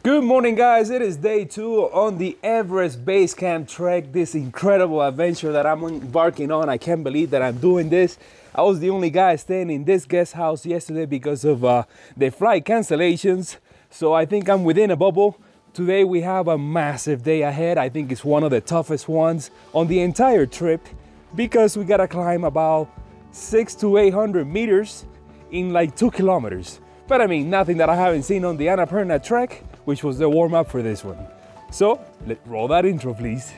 Good morning, guys. It is day 2 on the Everest base camp trek, this incredible adventure that I'm embarking on. I can't believe that I'm doing this. I was the only guy staying in this guest house yesterday because of the flight cancellations. So I think I'm within a bubble. Today we have a massive day ahead. I think it's one of the toughest ones on the entire trip because we gotta climb about 600 to 800 meters in like 2 kilometers. But I mean, nothing that I haven't seen on the Annapurna trek, which was the warm-up for this one. So, let's roll that intro, please.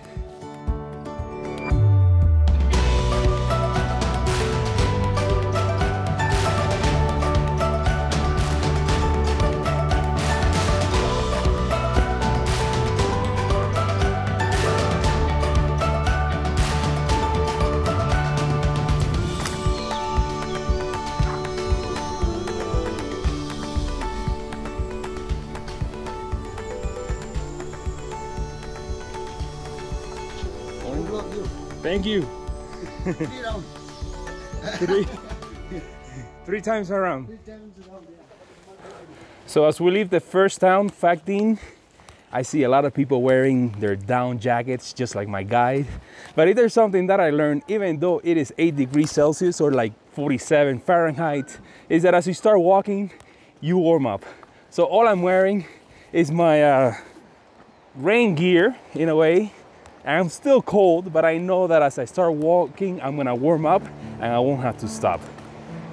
Thank you. Three times around. So as we leave the first town, Phakding, I see a lot of people wearing their down jackets, just like my guide. But if there's something that I learned, even though it is 8 degrees Celsius or like 47 Fahrenheit, is that as you start walking, you warm up. So all I'm wearing is my rain gear, in a way. I'm still cold, but I know that as I start walking, I'm gonna warm up and I won't have to stop.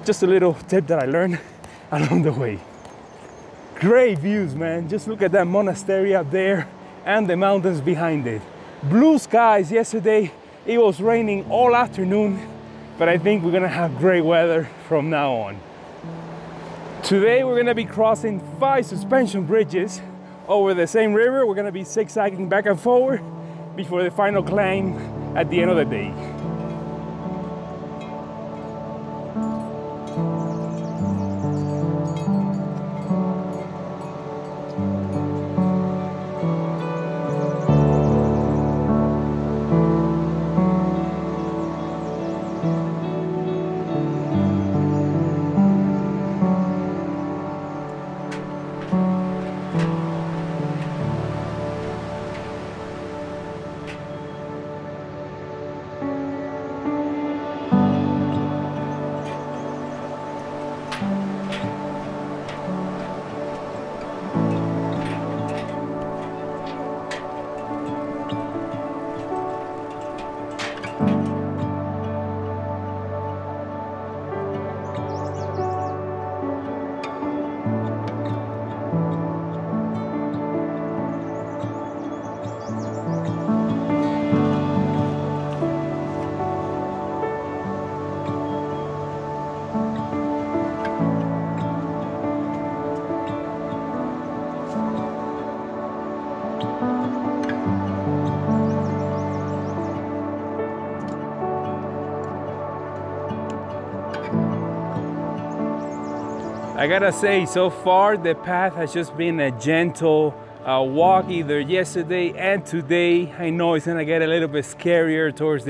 Just a little tip that I learned along the way. Great views, man. Just look at that monastery up there and the mountains behind it. Blue skies yesterday. It was raining all afternoon, but I think we're gonna have great weather from now on. Today, we're gonna be crossing 5 suspension bridges over the same river. We're gonna be zigzagging back and forward before the final climb at the end of the day. I gotta say, so far the path has just been a gentle walk, either yesterday and today. I know it's gonna get a little bit scarier towards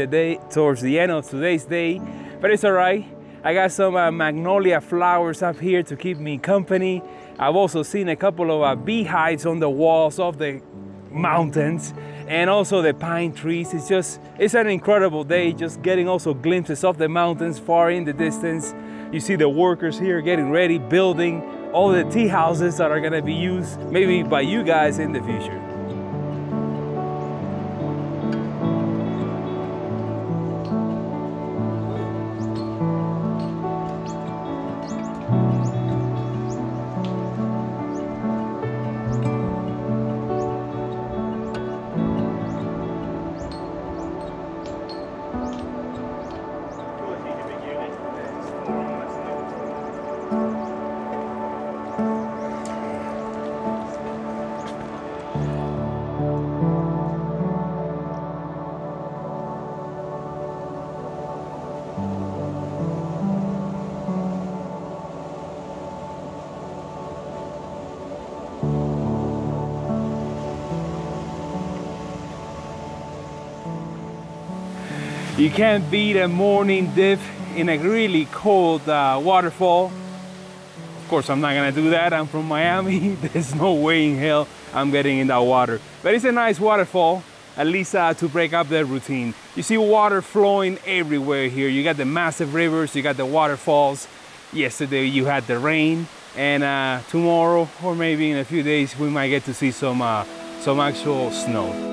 the end of today's day, but it's all right. I got some magnolia flowers up here to keep me company. I've also seen a couple of beehives on the walls of the mountains and also the pine trees. It's an incredible day, just getting also glimpses of the mountains far in the distance. You see the workers here getting ready, building all the tea houses that are gonna be used maybe by you guys in the future. You can't beat a morning dip in a really cold waterfall. Of course, I'm not gonna do that. I'm from Miami. There's no way in hell I'm getting in that water. But it's a nice waterfall, at least to break up the routine. You see water flowing everywhere here. You got the massive rivers, you got the waterfalls. Yesterday you had the rain, and tomorrow, or maybe in a few days, we might get to see some actual snow.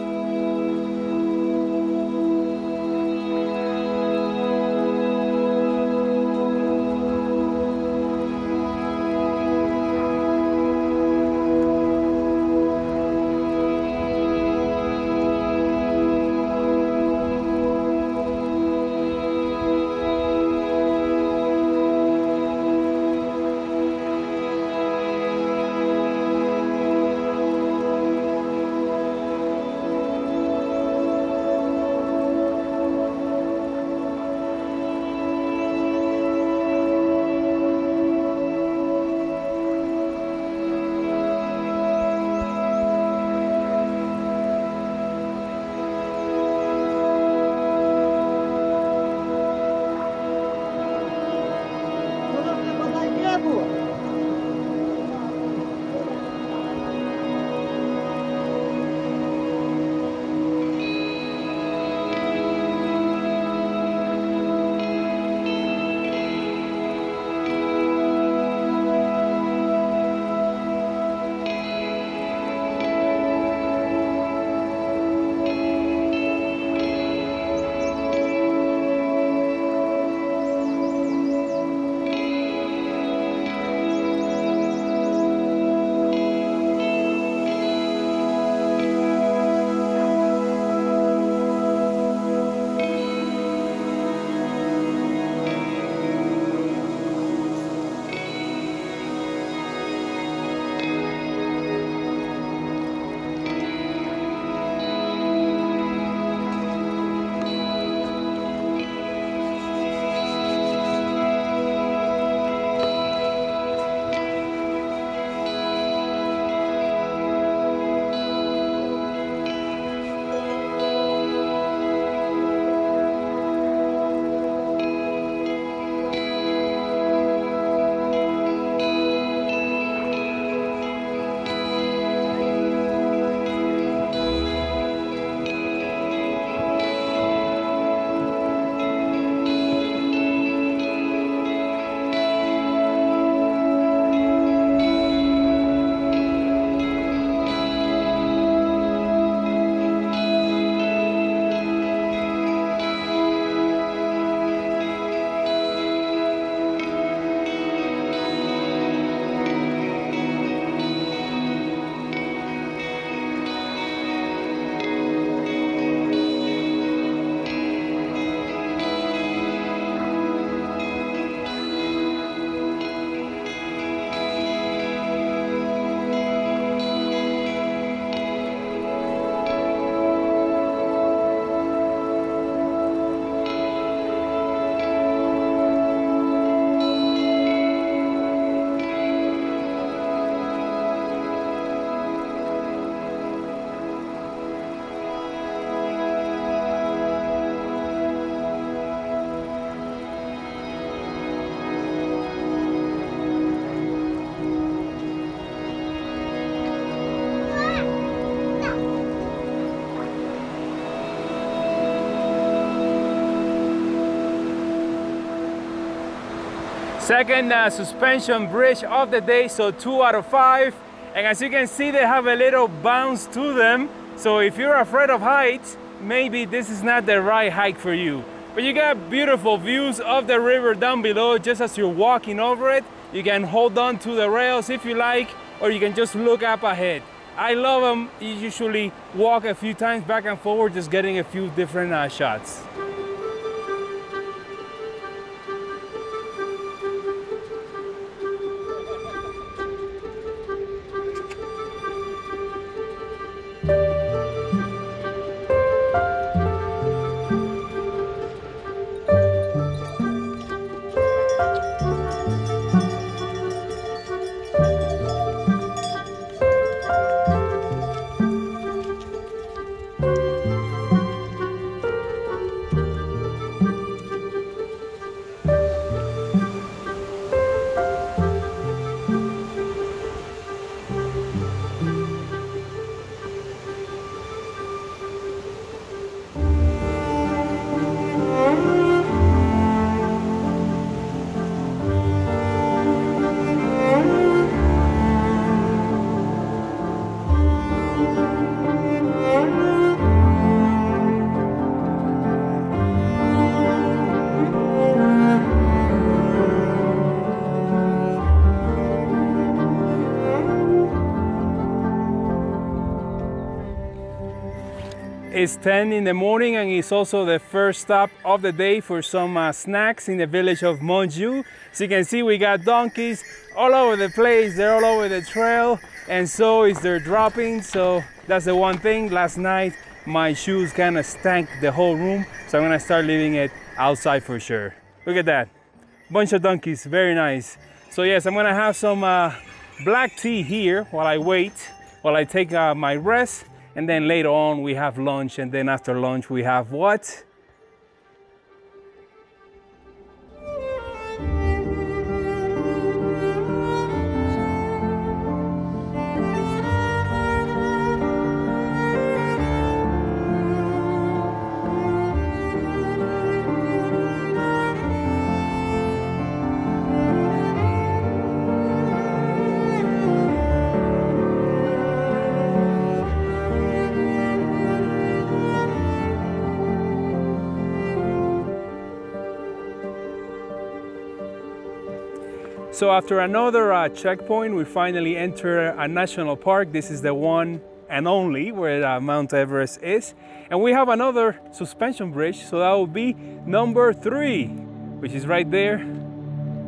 Second suspension bridge of the day, so 2 out of 5. And as you can see, they have a little bounce to them. So if you're afraid of heights, maybe this is not the right hike for you. But you got beautiful views of the river down below just as you're walking over it. You can hold on to the rails if you like, or you can just look up ahead. I love them. You usually walk a few times back and forward, just getting a few different shots. It's 10 in the morning and it's also the first stop of the day for some snacks in the village of Monju. As you can see, we got donkeys all over the place. They're all over the trail, and so is their dropping. So that's the one thing. Last night, my shoes kind of stank the whole room, so I'm gonna start leaving it outside for sure. Look at that. Bunch of donkeys, very nice. So yes, I'm gonna have some black tea here while I wait, while I take my rest. And then later on we have lunch, and then after lunch we have what? So after another checkpoint, we finally enter a national park. This is the one and only where Mount Everest is. And we have another suspension bridge, so that will be number 3, which is right there,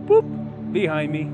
boop, behind me.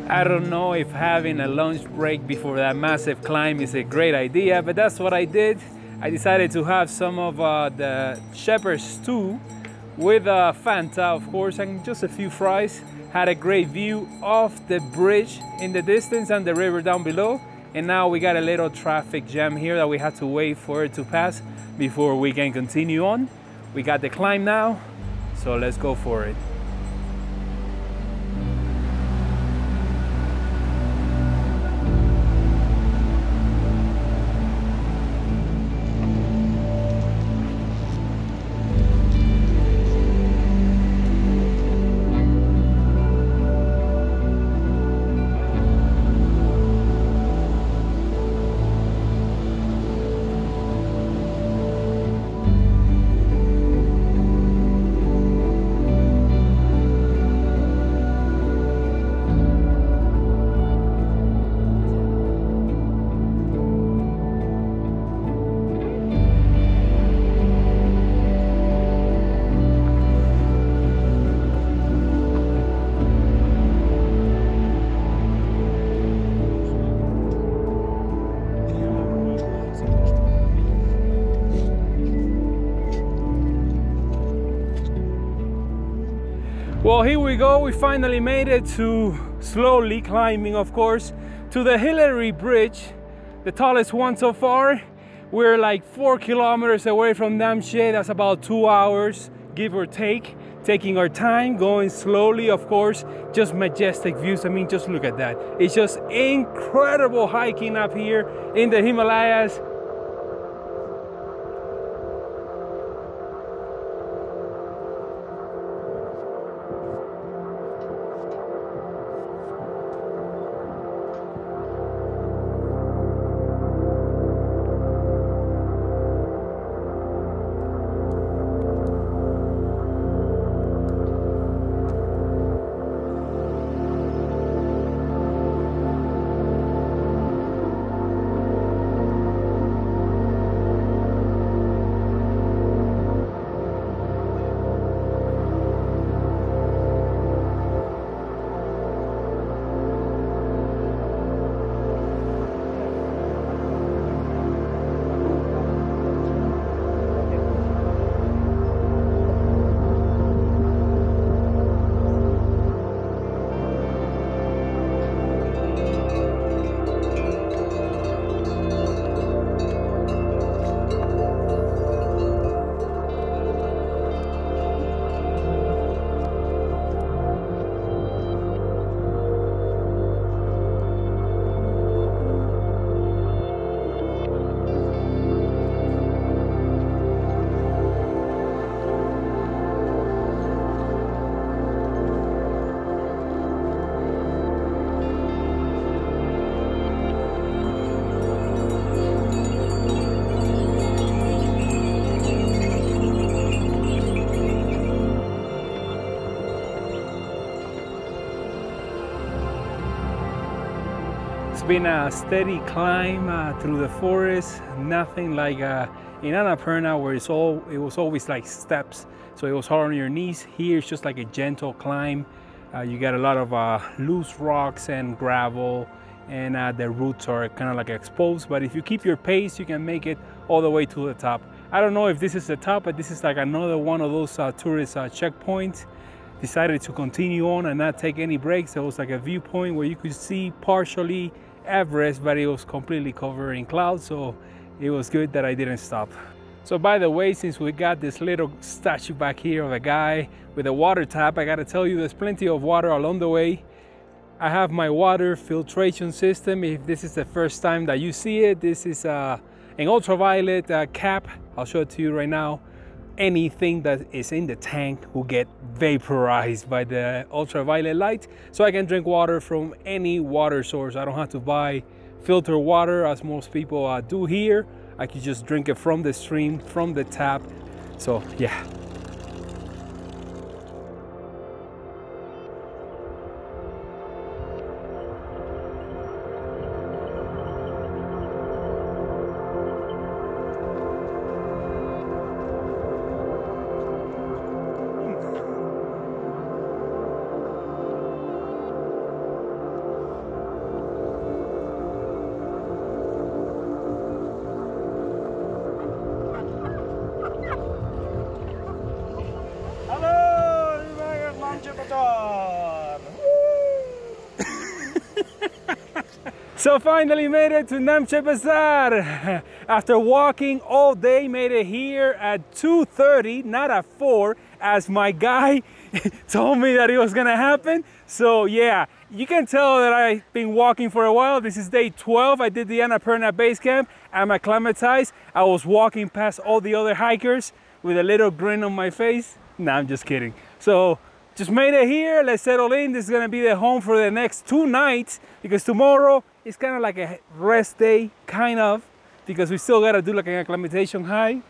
I don't know if having a lunch break before that massive climb is a great idea, but that's what I did. I decided to have some of the shepherd's stew with Fanta, of course, and just a few fries. Had a great view of the bridge in the distance and the river down below. And now we got a little traffic jam here that we had to wait for it to pass before we can continue on. We got the climb now, so let's go for it. Well, here we go. We finally made it to, slowly climbing, of course, to the Hillary Bridge, the tallest one so far. We're like 4 kilometers away from Namche. That's about 2 hours, give or take. Taking our time, going slowly, of course. Just majestic views. I mean, just look at that. It's just incredible hiking up here in the Himalayas. been a steady climb through the forest. Nothing like in Annapurna where it was always like steps, so it was hard on your knees. Here it's just like a gentle climb. You got a lot of loose rocks and gravel, and the roots are kind of like exposed. But if you keep your pace, you can make it all the way to the top. I don't know if this is the top, but this is like another one of those tourist checkpoints. Decided to continue on and not take any breaks. There was like a viewpoint where you could see partially Everest, but it was completely covered in clouds, so it was good that I didn't stop. So by the way, since we got this little statue back here of a guy with a water tap, I gotta tell you there's plenty of water along the way. I have my water filtration system. If this is the first time that you see it, this is an ultraviolet cap. I'll show it to you right now. Anything that is in the tank will get vaporized by the ultraviolet light, so I can drink water from any water source. I don't have to buy filtered water as most people do here. I can just drink it from the stream, from the tap. So yeah. So finally made it to Namche Bazar. After walking all day, made it here at 2:30, not at 4, as my guy told me that it was gonna happen. So yeah, you can tell that I've been walking for a while. This is day 12. I did the Annapurna base camp. I'm acclimatized. I was walking past all the other hikers with a little grin on my face. Nah, I'm just kidding. So just made it here. Let's settle in. This is gonna be the home for the next 2 nights, because tomorrow it's kind of like a rest day, kind of, because we still gotta do like an acclimatization high,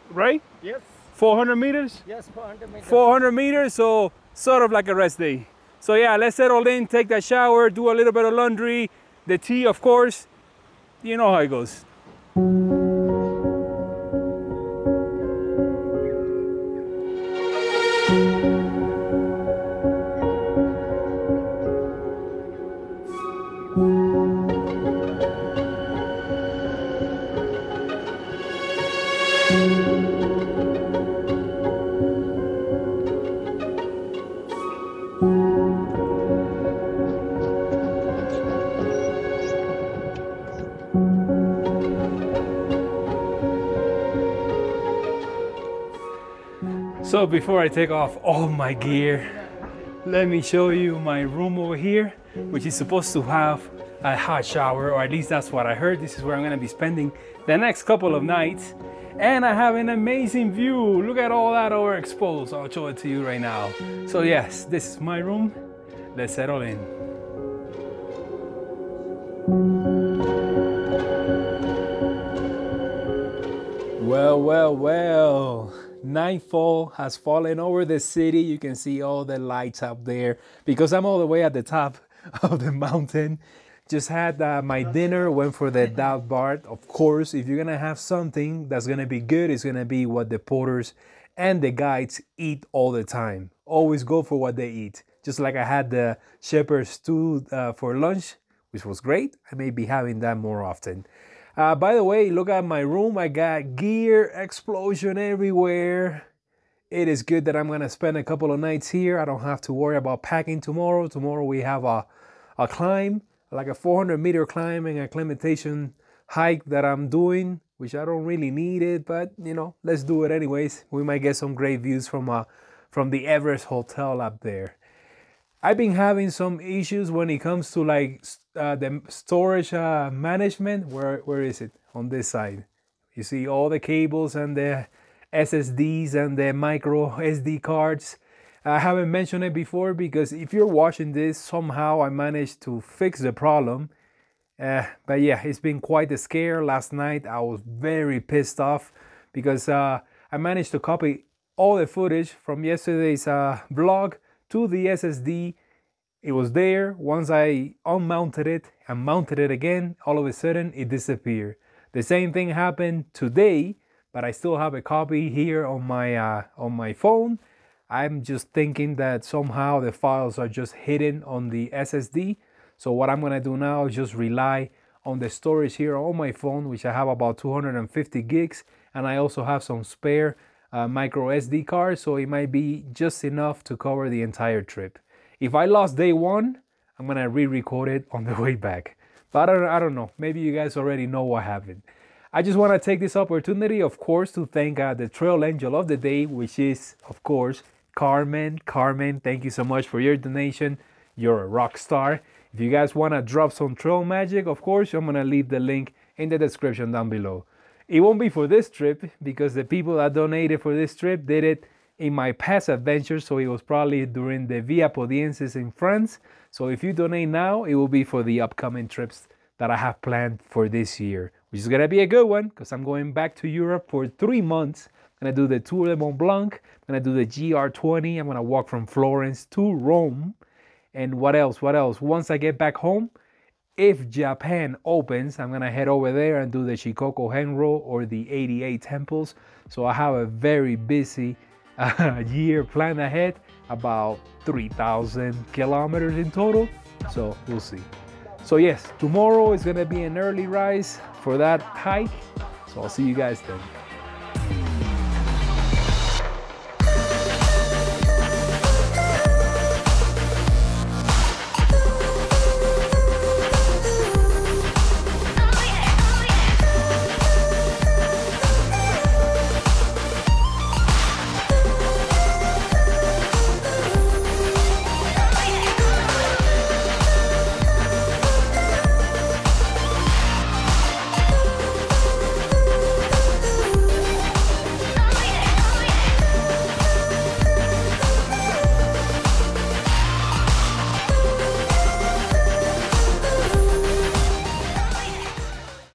right? Yes. 400 meters? Yes, 400 meters. 400 meters, so sort of like a rest day. So yeah, let's settle in, take that shower, do a little bit of laundry, the tea, of course. You know how it goes. So before I take off all my gear, let me show you my room over here, which is supposed to have a hot shower, or at least that's what I heard. This is where I'm gonna be spending the next couple of nights. And I have an amazing view. Look at all that overexposed. I'll show it to you right now. So yes, this is my room. Let's settle in. Well. Nightfall has fallen over the city. You can see all the lights up there because I'm all the way at the top of the mountain. Just had my dinner, went for the dal bart. Of course, if you're gonna have something that's gonna be good, it's gonna be what the porters and the guides eat all the time. Always go for what they eat. Just like I had the shepherd's stew for lunch, which was great. I may be having that more often. By the way, look at my room. I got gear explosion everywhere. It is good that I'm gonna spend a couple of nights here. I don't have to worry about packing tomorrow. Tomorrow we have a climb, like a 400-meter climb and acclimatization hike that I'm doing, which I don't really need it, but you know, let's do it anyways. We might get some great views from the Everest hotel up there. I've been having some issues when it comes to like the storage management. Where is it? On this side. You see all the cables and the SSDs and the micro SD cards. I haven't mentioned it before because if you're watching this, somehow I managed to fix the problem. But yeah, it's been quite a scare. Last night I was very pissed off because I managed to copy all the footage from yesterday's vlog to the SSD. It was there. Once I unmounted it and mounted it again, all of a sudden it disappeared. The same thing happened today, but I still have a copy here on my phone. I'm just thinking that somehow the files are just hidden on the SSD. So what I'm gonna do now is just rely on the storage here on my phone, which I have about 250 gigs, and I also have some spare micro SD cards, so it might be just enough to cover the entire trip. If I lost day one, I'm gonna re-record it on the way back. But I don't know, maybe you guys already know what happened. I just wanna take this opportunity, of course, to thank the trail angel of the day, which is, of course, Carmen. Carmen, thank you so much for your donation. You're a rock star. If you guys wanna drop some trail magic, of course, I'm gonna leave the link in the description down below. It won't be for this trip because the people that donated for this trip did it in my past adventures, so it was probably during the Via Podiensis in France. So if you donate now, it will be for the upcoming trips that I have planned for this year, which is gonna be a good one because I'm going back to Europe for 3 months. I'm gonna do the Tour de Mont Blanc, I'm gonna do the GR20, I'm gonna walk from Florence to Rome. And what else? Once I get back home, if Japan opens, I'm gonna head over there and do the Shikoku Henro or the 88 temples. So I have a very busy year planned ahead, about 3,000 kilometers in total. So we'll see. So yes, tomorrow is gonna be an early rise for that hike. So I'll see you guys then.